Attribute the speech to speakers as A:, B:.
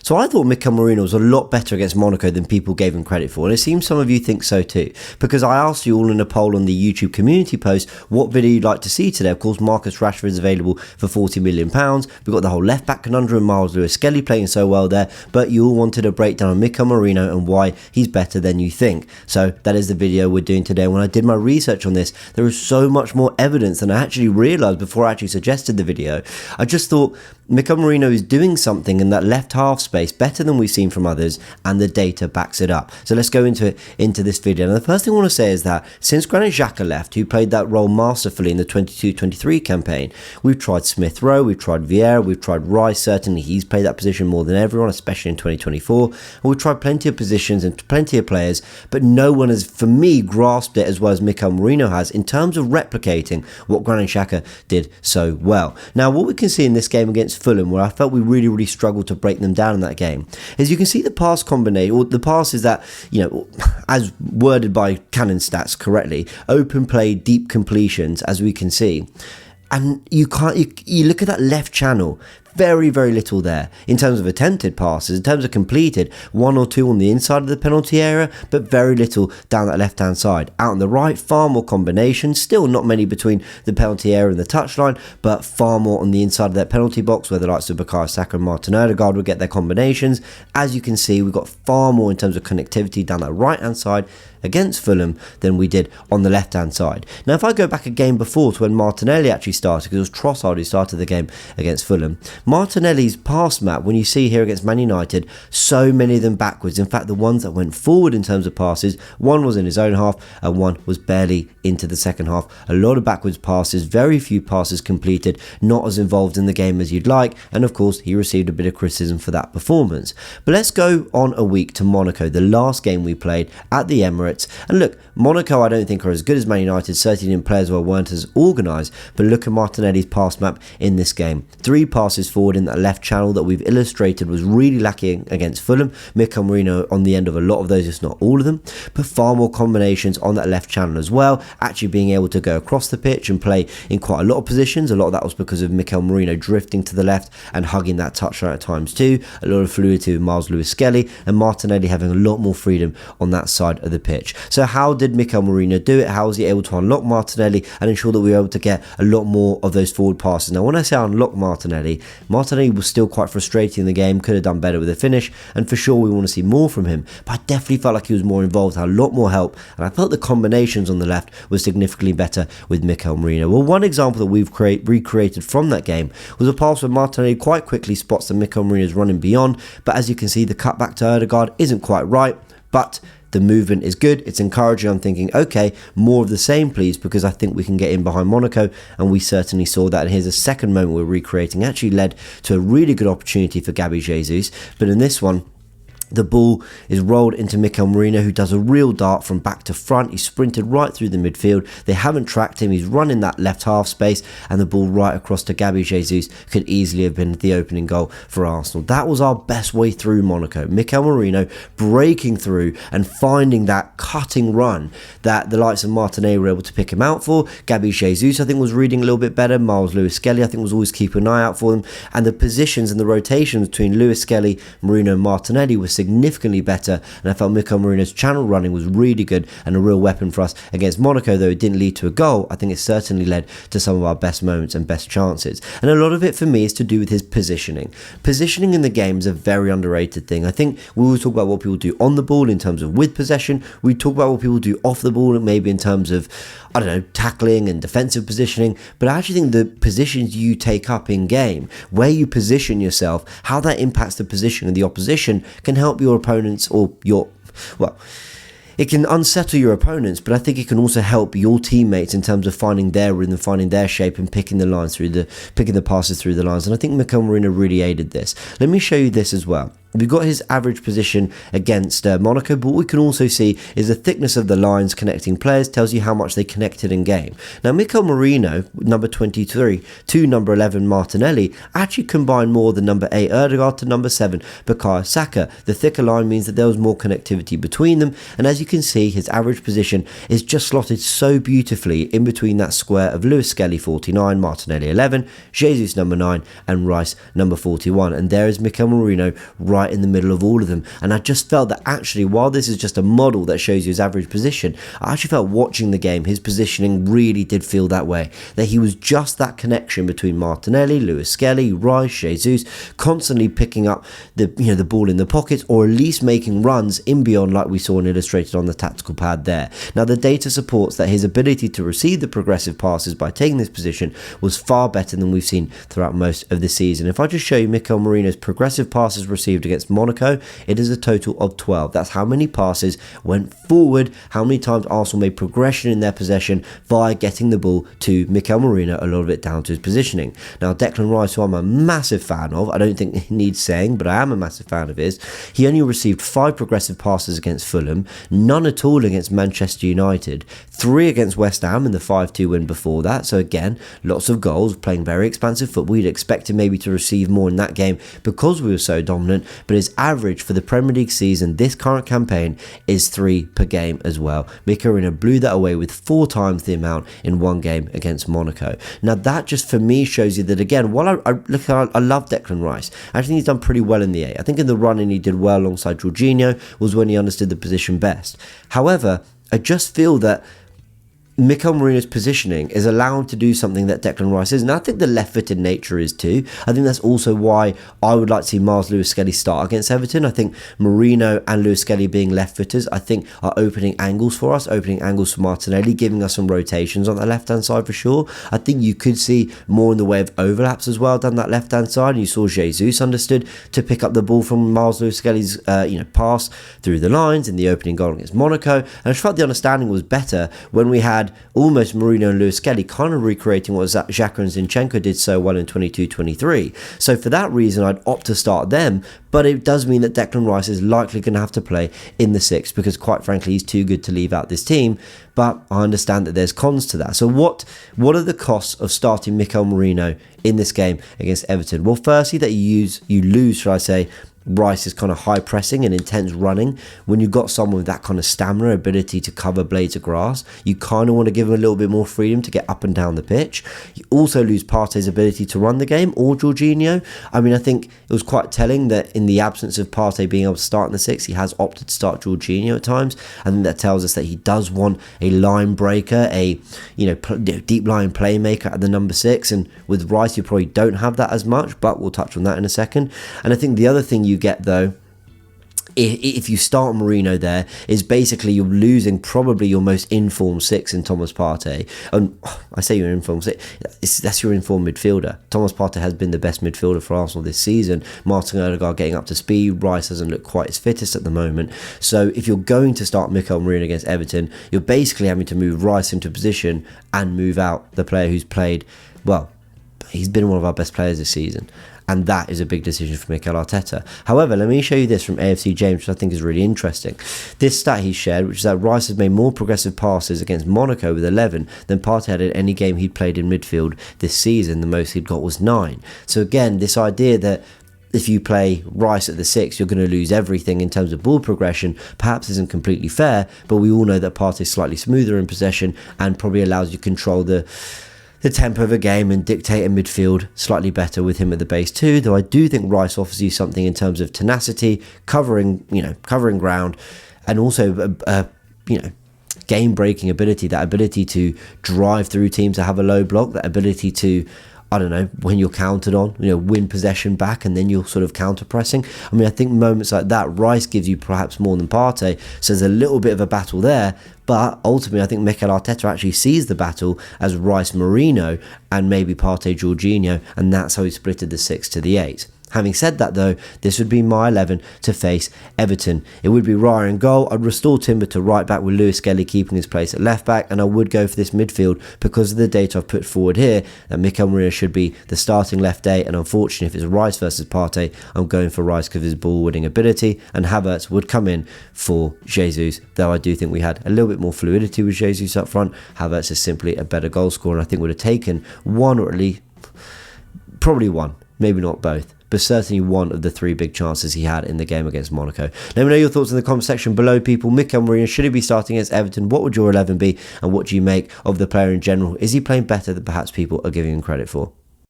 A: So I thought Mikel Merino was a lot better against Monaco than people gave him credit for, and it seems some of you think so too, because I asked you all in a poll on the YouTube community post what video you'd like to see today. Of course, Marcus Rashford is available for £40 million. We've got the whole left-back conundrum, Miles Lewis-Skelly playing so well there, but you all wanted a breakdown on Mikel Merino and why he's better than you think. So that is the video we're doing today. When I did my research on this, there is so much more evidence than I actually realised before I actually suggested the video. I just thought Mikel Merino is doing something in that left half space better than we've seen from others, and the data backs it up. So let's go into this video. And the first thing I want to say is that since Granit Xhaka left, who played that role masterfully in the 22-23 campaign, we've tried Smith Rowe, we've tried Vieira, we've tried Rice. Certainly he's played that position more than everyone, especially in 2024. And we've tried plenty of positions and plenty of players, but no one has, for me, grasped it as well as Mikel Merino has in terms of replicating what Granit Xhaka did so well. Now, what we can see in this game against Fulham, where I felt we really struggled to break them down in that game, is you can see the pass combination, or the passes that, you know, as worded by Canon Stats correctly, open play, deep completions, as we can see. And you look at that left channel, very little there in terms of attempted passes. In terms of completed, 1 or 2 on the inside of the penalty area, but very little down that left hand side. Out on the right, far more combinations, still not many between the penalty area and the touchline, but far more on the inside of that penalty box, where the likes of Bukayo Saka and Martin Odegaard will get their combinations. As you can see, we've got far more in terms of connectivity down that right hand side against Fulham than we did on the left hand side. Now, if I go back a game before to when Martinelli actually started, because it was Trossard who started the game against Fulham, Martinelli's pass map, when you see here against Man United, so many of them backwards. In fact, the ones that went forward in terms of passes, one was in his own half and one was barely into the second half. A lot of backwards passes, very few passes completed, not as involved in the game as you'd like, and of course he received a bit of criticism for that performance. But let's go on a week to Monaco, the last game we played at the Emirates. And look, Monaco I don't think are as good as Man United, certainly in players well weren't as organised, but look at Martinelli's pass map in this game. 3 passes forward in that left channel that we've illustrated was really lacking against Fulham. Mikel Merino on the end of a lot of those, if not all of them, but far more combinations on that left channel as well, actually being able to go across the pitch and play in quite a lot of positions. A lot of that was because of Mikel Merino drifting to the left and hugging that touchline at times too. A lot of fluidity with Miles Lewis-Skelly, and Martinelli having a lot more freedom on that side of the pitch. So how did Mikel Merino do it? How was he able to unlock Martinelli and ensure that we were able to get a lot more of those forward passes? Now, when I say unlock Martinelli was still quite frustrating in the game, could have done better with the finish, and for sure we want to see more from him, but I definitely felt like he was more involved, had a lot more help, and I felt the combinations on the left were significantly better with Mikel Merino. Well, one example that we've recreated from that game was a pass where Martinelli quite quickly spots that Mikel Merino is running beyond, but as you can see, the cut back to Odegaard isn't quite right, but the movement is good, it's encouraging. I'm thinking, okay, more of the same please, because I think we can get in behind Monaco, and we certainly saw that. And here's a second moment we're recreating, actually led to a really good opportunity for Gabby Jesus, but in this one, the ball is rolled into Mikel Merino, who does a real dart from back to front. He sprinted right through the midfield. They haven't tracked him. He's running that left half space, and the ball right across to Gabby Jesus could easily have been the opening goal for Arsenal. That was our best way through Monaco. Mikel Merino breaking through and finding that cutting run that the likes of Martinelli were able to pick him out for. Gabby Jesus, I think, was reading a little bit better. Miles Lewis-Skelly, I think, was always keeping an eye out for them. And the positions and the rotations between Lewis-Skelly, Merino and Martinelli was significantly better, and I felt Mikel Merino's channel running was really good and a real weapon for us against Monaco. Though it didn't lead to a goal, I think it certainly led to some of our best moments and best chances, and a lot of it for me is to do with his positioning. Positioning in the game is a very underrated thing. I think we always talk about what people do on the ball in terms of with possession, we talk about what people do off the ball maybe in terms of, I don't know, tackling and defensive positioning, but I actually think the positions you take up in game, where you position yourself, how that impacts the position of the opposition can help your opponents, or it can unsettle your opponents, but I think it can also help your teammates in terms of finding their rhythm, finding their shape, and picking the passes through the lines. And I think Mikel Merino really aided this. Let me show you this as well. We've got his average position against Monaco, but what we can also see is the thickness of the lines connecting players tells you how much they connected in game. Now, Mikel Merino, number 23, to number 11 Martinelli, actually combined more than number 8 Odegaard to number 7 Bukayo Saka. The thicker line means that there was more connectivity between them, and as you can see, his average position is just slotted so beautifully in between that square of Lewis-Skelly 49, Martinelli 11, Jesus number 9, and Rice number 41. And there is Mikel Merino right right in the middle of all of them. And I just felt that actually, while this is just a model that shows you his average position, I actually felt watching the game, his positioning really did feel that way. That he was just that connection between Martinelli, Lewis-Skelly, Rice, Jesus, constantly picking up the ball in the pockets, or at least making runs in beyond, like we saw and illustrated on the tactical pad there. Now, the data supports that his ability to receive the progressive passes by taking this position was far better than we've seen throughout most of the season. If I just show you Mikel Merino's progressive passes received against Monaco, it is a total of 12. That's how many passes went forward, how many times Arsenal made progression in their possession via getting the ball to Mikel Merino, a lot of it down to his positioning. Now, Declan Rice, who I'm a massive fan of, I don't think he needs saying, but I am a massive fan of his, he only received 5 progressive passes against Fulham, none at all against Manchester United, 3 against West Ham in the 5-2 win before that. So again, lots of goals, playing very expansive football. We'd expect him maybe to receive more in that game because we were so dominant, but his average for the Premier League season this current campaign is 3 per game as well. Mikel Merino blew that away with 4 times the amount in one game against Monaco. Now that just for me shows you that, again, while I love Declan Rice, I think he's done pretty well in the 8. I think in the run-in he did well alongside Jorginho, was when he understood the position best. However, I just feel that Mikel Merino's positioning is allowing to do something that Declan Rice is, and I think the left-footed nature is too. I think that's also why I would like to see Miles Lewis-Skelly start against Everton. I think Merino and Lewis-Skelly being left-footers, I think, are opening angles for us, opening angles for Martinelli, giving us some rotations on the left-hand side for sure. I think you could see more in the way of overlaps as well down that left-hand side. And you saw Jesus understood to pick up the ball from Miles Lewis-Skelly's pass through the lines in the opening goal against Monaco. And I felt the understanding was better when we had almost Merino and Lewis-Skelly kind of recreating what Xhaka and Zinchenko did so well in 22-23. So for that reason, I'd opt to start them, but it does mean that Declan Rice is likely going to have to play in the 6 because, quite frankly, he's too good to leave out this team. But I understand that there's cons to that. So what are the costs of starting Mikel Merino in this game against Everton? Well, firstly, that you lose, should I say, Rice's kind of high pressing and intense running. When you've got someone with that kind of stamina, ability to cover blades of grass, you kind of want to give him a little bit more freedom to get up and down the pitch. You also lose Partey's ability to run the game, or Jorginho. I mean, I think it was quite telling that in the absence of Partey being able to start in the 6, he has opted to start Jorginho at times. I think that tells us that he does want a line breaker, a deep line playmaker at the number 6. And with Rice, you probably don't have that as much, but we'll touch on that in a second. And I think the other thing you get, though, if you start Merino there, is basically you're losing probably your most informed 6 in Thomas Partey. And I say you're informed 6, that's your informed midfielder. Thomas Partey has been the best midfielder for Arsenal this season. Martin Odegaard getting up to speed. Rice doesn't look quite as fittest at the moment. So if you're going to start Mikel Merino against Everton, you're basically having to move Rice into position and move out the player who's played, well, he's been one of our best players this season. And that is a big decision for Mikel Arteta. However, let me show you this from AFC James, which I think is really interesting. This stat he shared, which is that Rice has made more progressive passes against Monaco with 11 than Partey had in any game he'd played in midfield this season. The most he'd got was 9. So again, this idea that if you play Rice at the 6, you're going to lose everything in terms of ball progression, perhaps isn't completely fair, but we all know that Partey is slightly smoother in possession and probably allows you to control the tempo of a game and dictate a midfield slightly better with him at the base too. Though I do think Rice offers you something in terms of tenacity, covering ground, and also game-breaking ability. That ability to drive through teams that have a low block. That ability to, I don't know, when you're countered on, win possession back and then you're sort of counter-pressing. I mean, I think moments like that, Rice gives you perhaps more than Partey, so there's a little bit of a battle there, but ultimately I think Mikel Arteta actually sees the battle as Rice Merino and maybe Partey Jorginho, and that's how he splitted the 6 to the 8. Having said that, though, this would be my 11 to face Everton. It would be Raya in goal. I'd restore Timber to right back with Lewis-Skelly keeping his place at left back, and I would go for this midfield because of the data I've put forward here that Mikel Merino should be the starting left day, and unfortunately if it's Rice versus Partey, I'm going for Rice because of his ball winning ability, and Havertz would come in for Jesus, though I do think we had a little bit more fluidity with Jesus up front. Havertz is simply a better goal scorer, and I think would have taken one, or at least probably one, maybe not both, but certainly one of the 3 big chances he had in the game against Monaco. Let me know your thoughts in the comment section below, people. Mikel Merino, should he be starting against Everton? What would your 11 be, and what do you make of the player in general? Is he playing better than perhaps people are giving him credit for?